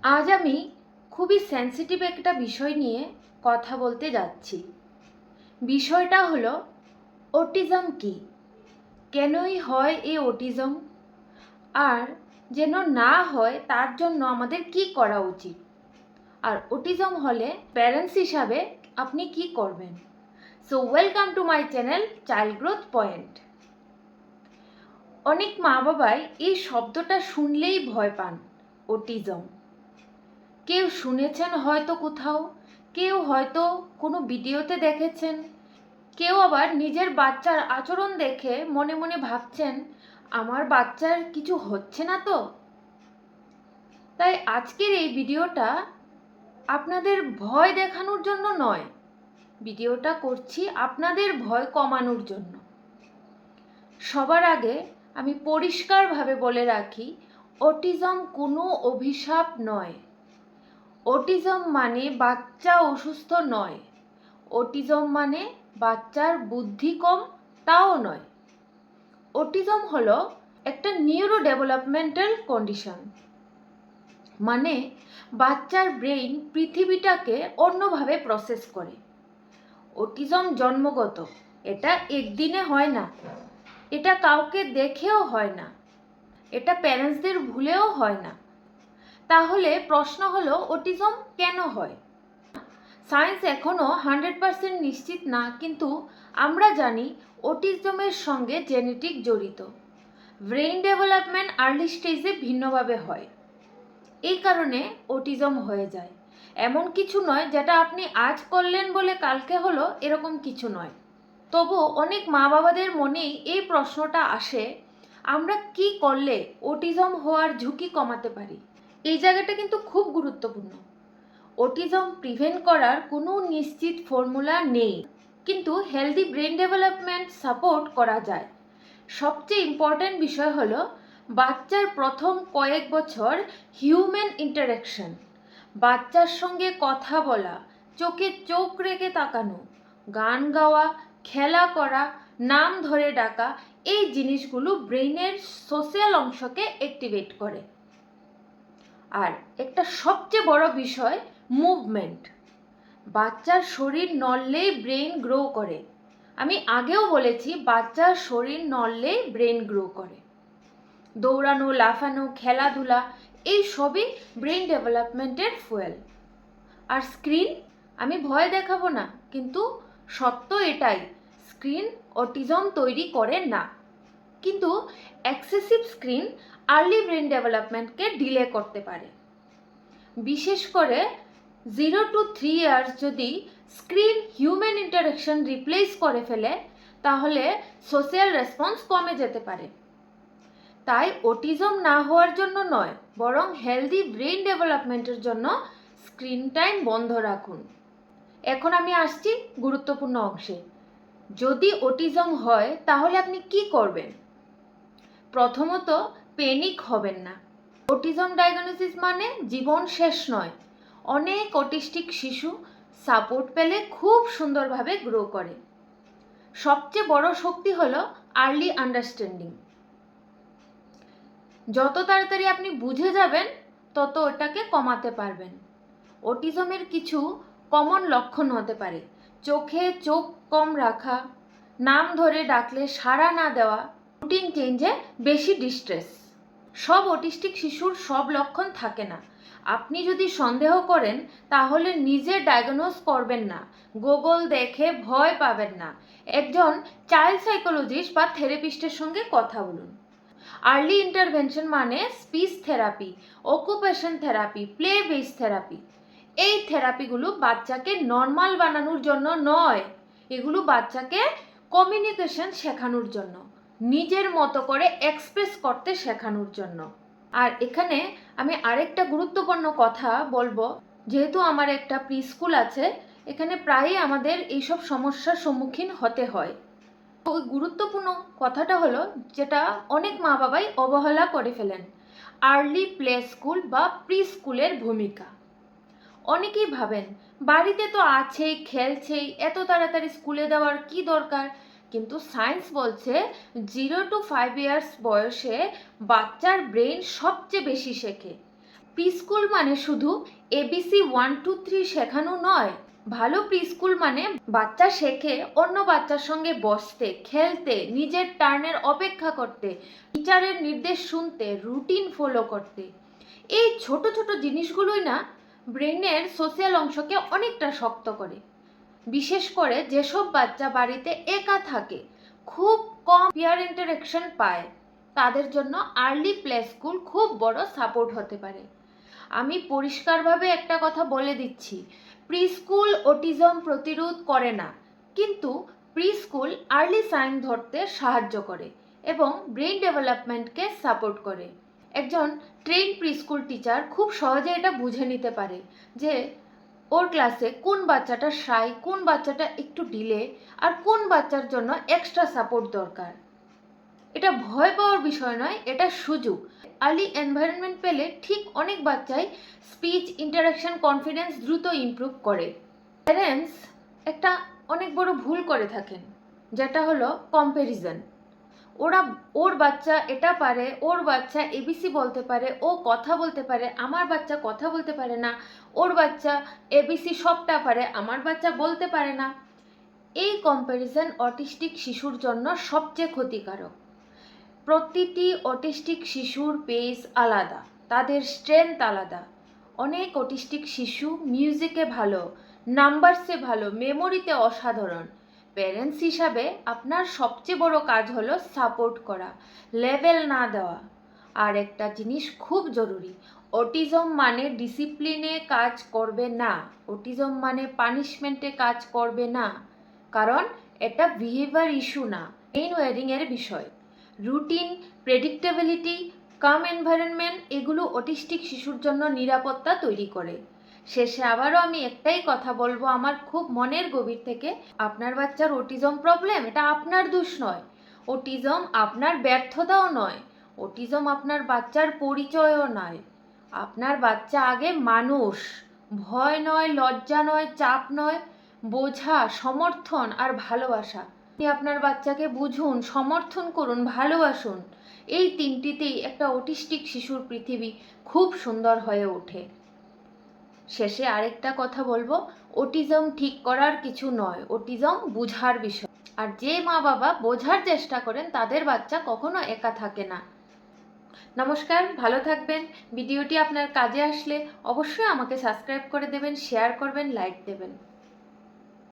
আজ আমি খুবই সেন্সিটিভ একটা বিষয় নিয়ে কথা বলতে যাচ্ছি। বিষয়টা হলো অটিজম কি, কেনই হয় এই অটিজম, আর যেন না হয় তার জন্য আমাদের কি করা উচিত, আর অটিজম হলে প্যারেন্টস হিসাবে আপনি কি করবেন। So welcome to my channel child growth point. অনেক মা বাবাই এই শব্দটা শুনলেই ভয় পান। অটিজম কেউ শুনেছেন হয়তো কোথাও, কেউ হয়তো কোনো ভিডিওতে দেখেছেন, কেউ আবার নিজের বাচ্চার আচরণ দেখে মনে মনে ভাবছেন আমার বাচ্চার কিছু হচ্ছে না তো। তাই আজকের এই ভিডিওটা আপনাদের ভয় দেখানোর জন্য নয়, ভিডিওটা করছি আপনাদের ভয় কমানোর জন্য। সবার আগে আমি পরিষ্কারভাবে বলে রাখি, অটিজম কোনো অভিশাপ নয়। অটিজম মানে বাচ্চা অসুস্থ নয়। অটিজম মানে বাচ্চার বুদ্ধি কম, তাও নয়। অটিজম হলো একটা নিউরো ডেভেলপমেন্টাল কন্ডিশন, মানে বাচ্চার ব্রেইন পৃথিবীটাকে অন্যভাবে প্রসেস করে। অটিজম জন্মগত, এটা একদিনে হয় না, এটা কাউকে দেখেও হয় না, এটা প্যারেন্টসদের ভুলেও হয় না। তাহলে প্রশ্ন হলো অটিজম কেন হয়? সায়েন্স এখনও 100% নিশ্চিত না, কিন্তু আমরা জানি অটিজমের সঙ্গে জেনেটিক জড়িত। ব্রেইন ডেভেলপমেন্ট আর্লি স্টেজে ভিন্নভাবে হয়, এই কারণে অটিজম হয়ে যায়। এমন কিছু নয় যেটা আপনি আজ করলেন বলে কালকে হলো, এরকম কিছু নয়। তবু অনেক মা বাবাদের মনেই এই প্রশ্নটা আসে, আমরা কি করলে অটিজম হওয়ার ঝুঁকি কমাতে পারি? এই জায়গাটা কিন্তু খুব গুরুত্বপূর্ণ। অটিজম প্রিভেন্ট করার কোনো নিশ্চিত ফর্মুলা নেই, কিন্তু হেলদি ব্রেন ডেভেলপমেন্ট সাপোর্ট করা যায়। সবচেয়ে ইম্পর্ট্যান্ট বিষয় হলো বাচ্চার প্রথম কয়েক বছর হিউম্যান ইন্টারাকশন, বাচ্চার সঙ্গে কথা বলা, চোখে চোখ রেখে তাকানো, গান গাওয়া, খেলা করা, নাম ধরে ডাকা, এই জিনিসগুলো ব্রেইনের সোশ্যাল অংশকে অ্যাক্টিভেট করে। আর একটা সবচেয়ে বড় বিষয় মুভমেন্ট। বাচ্চার শরীর নড়লেই ব্রেন গ্রো করে। আমি আগেও বলেছি বাচ্চার শরীর নড়লেই ব্রেন গ্রো করে। দৌড়ানো, লাফানো, খেলাধুলা, এই সবই ব্রেন ডেভেলপমেন্টের ফুয়েল। আর স্ক্রিন, আমি ভয় দেখাবো না, কিন্তু সত্য এটাই, স্ক্রিন অটিজম তৈরি করে না। কিন্তু এক্সেসিভ স্ক্রিন আর্লি ব্রেন ডেভেলপমেন্টকে ডিলে করতে পারে। বিশেষ করে 0 to 3 ইয়ার্স যদি স্ক্রিন হিউম্যান ইন্টারাকশন রিপ্লেস করে ফেলে, তাহলে সোশ্যাল রেসপন্স কমে যেতে পারে। তাই অটিজম না হওয়ার জন্য নয়, বরং হেলদি ব্রেন ডেভেলপমেন্টের জন্য স্ক্রিন টাইম বন্ধ রাখুন। এখন আমি আসছি গুরুত্বপূর্ণ অংশে। যদি অটিজম হয় তাহলে আপনি কি করবেন? প্রথমত, প্যানিক হবেন না। অটিজম ডায়াগনোসিস মানে জীবন শেষ নয়। অনেক অটিস্টিক শিশু সাপোর্ট পেলে খুব সুন্দরভাবে গ্রো করে। সবচেয়ে বড় শক্তি হলো আর্লি আন্ডারস্ট্যান্ডিং। যত তাড়াতাড়ি আপনি বুঝে যাবেন, তত ওটাকে কমাতে পারবেন। অটিজমের কিছু কমন লক্ষণ হতে পারে: চোখে চোখ কম রাখা, নাম ধরে ডাকলে সাড়া না দেওয়া, রুটিন চেঞ্জে বেশি ডিস্ট্রেস। সব অটিস্টিক শিশুর সব লক্ষণ থাকে না। আপনি যদি সন্দেহ করেন তাহলে নিজে ডায়াগনোজ করবেন না, গুগল দেখে ভয় পাবেন না, একজন চাইল্ড সাইকোলজিস্ট বা থেরাপিস্টের সঙ্গে কথা বলুন। আর্লি ইন্টারভেনশন মানে speech therapy, occupation therapy, play base therapy. এই থেরাপিগুলো বাচ্চাকে নর্মাল বানানোর জন্য নয়, এগুলো বাচ্চাকে কমিউনিকেশন শেখানোর জন্য, নিজের মতো করে এক্সপ্রেস করতে শেখানোর জন্য। আর এখানে আমি আরেকটা গুরুত্বপূর্ণ কথা বলবো, যেহেতু আমার একটা প্রি স্কুল আছে, এখানে প্রায়ই আমাদের এইসব সমস্যার সম্মুখীন হতে হয়। ওই গুরুত্বপূর্ণ কথাটা হলো, যেটা অনেক মা বাবাই অবহেলা করে ফেলেন, আর্লি প্লে স্কুল বা প্রি স্কুলের ভূমিকা। অনেকেই ভাবেন বাড়িতে তো আছেই, খেলছেই, এত তাড়াতাড়ি স্কুলে দেওয়ার কি দরকার। কিন্তু সায়েন্স বলছে 0 to 5 ইয়ার্স বয়সে বাচ্চার ব্রেন সবচেয়ে বেশি শেখে। প্রিস্কুল মানে শুধু এবিসি 1 2 3 শেখানো নয়। ভালো প্রিস্কুল মানে বাচ্চা শেখে অন্য বাচ্চার সঙ্গে বসতে, খেলতে, নিজের টার্নের অপেক্ষা করতে, টিচারের নির্দেশ শুনতে, রুটিন ফলো করতে। এই ছোট ছোট জিনিসগুলোই না ব্রেনের সোশ্যাল অংশকে অনেকটা শক্ত করে। বিশেষ করে যেসব বাচ্চা বাড়িতে একা থাকে, খুব কম পিয়ার ইন্টারেকশন পায়, তাদের জন্য আর্লি প্লে স্কুল খুব বড় সাপোর্ট হতে পারে। আমি পরিষ্কারভাবে একটা কথা বলে দিচ্ছি, প্রি স্কুল অটিজম প্রতিরোধ করে না, কিন্তু প্রি স্কুল আর্লি সাইন ধরতে সাহায্য করে এবং ব্রেন ডেভেলপমেন্টকে সাপোর্ট করে। একজন ট্রেন প্রি স্কুল টিচার খুব সহজে এটা বুঝে নিতে পারে যে ওর ক্লাসে কোন বাচ্চাটা শাই, কোন বাচ্চাটা একটু ডিলে, আর কোন বাচ্চার জন্য এক্সট্রা সাপোর্ট দরকার। এটা ভয় পাওয়ার বিষয় নয়, এটা সুযোগ। আর্লি এনভায়রনমেন্ট পেলে ঠিক অনেক বাচ্চাই স্পিচ, ইন্টারাকশন, কনফিডেন্স দ্রুত ইমপ্রুভ করে। প্যারেন্টস একটা অনেক বড় ভুল করে থাকেন, যেটা হলো কম্প্যারিজন। ওর বাচ্চা এটা পারে, ওর বাচ্চা এবিসি বলতে পারে, ও কথা বলতে পারে, আমার বাচ্চা কথা বলতে পারে না, ওর বাচ্চা এবিসি সবটা পারে, আমার বাচ্চা বলতে পারে না। এই কম্প্যারিজন অটিস্টিক শিশুর জন্য সবচেয়ে ক্ষতিকারক। প্রতিটি অটিস্টিক শিশুর পেস আলাদা, তাদের স্ট্রেংথ আলাদা। অনেক অটিস্টিক শিশু মিউজিকে ভালো, নাম্বারসে ভালো, মেমোরিতে অসাধারণ। প্যারেন্টস হিসাবে আপনার সবচেয়ে বড় কাজ হলো সাপোর্ট করা, লেভেল না দেওয়া। আর একটা জিনিস খুব জরুরি, অটিজম মানে ডিসিপ্লিনে কাজ করবে না, অটিজম মানে পানিশমেন্টে কাজ করবে না, কারণ এটা বিহেভিয়ার ইস্যু না, ব্রেন ওয়্যারিংয়ের বিষয়। রুটিন, প্রেডিক্টেবিলিটি, কাম এনভায়রনমেন্ট এগুলো অটিস্টিক শিশুর জন্য নিরাপত্তা তৈরি করে। শেষে আবারও আমি একটাই কথা বলবো আমার খুব মনের গভীর থেকে, আপনার বাচ্চার অটিজম প্রবলেম, এটা আপনার দোষ নয়। অটিজম আপনার ব্যর্থতাও নয়, অটিজম আপনার বাচ্চার পরিচয়ও নয়। আপনার বাচ্চা আগে মানুষ, ভয় নয়, লজ্জা নয়, চাপ নয়, বোঝা, সমর্থন আর ভালোবাসা। আপনি আপনার বাচ্চাকে বুঝুন, সমর্থন করুন, ভালোবাসুন। এই তিনটিতেই একটা অটিস্টিক শিশুর পৃথিবী খুব সুন্দর হয়ে ওঠে। শেষে আরেকটা কথা বলবো, অটিজম ঠিক করার কিছু নয়, অটিজম বুঝার বিষয়। আর যে মা বাবা বোঝার চেষ্টা করেন তাদের বাচ্চা কখনো একা থাকে না। নমস্কার, ভালো থাকবেন। ভিডিওটি আপনার কাজে আসলে অবশ্যই আমাকে সাবস্ক্রাইব করে দেবেন, শেয়ার করবেন, লাইক দেবেন।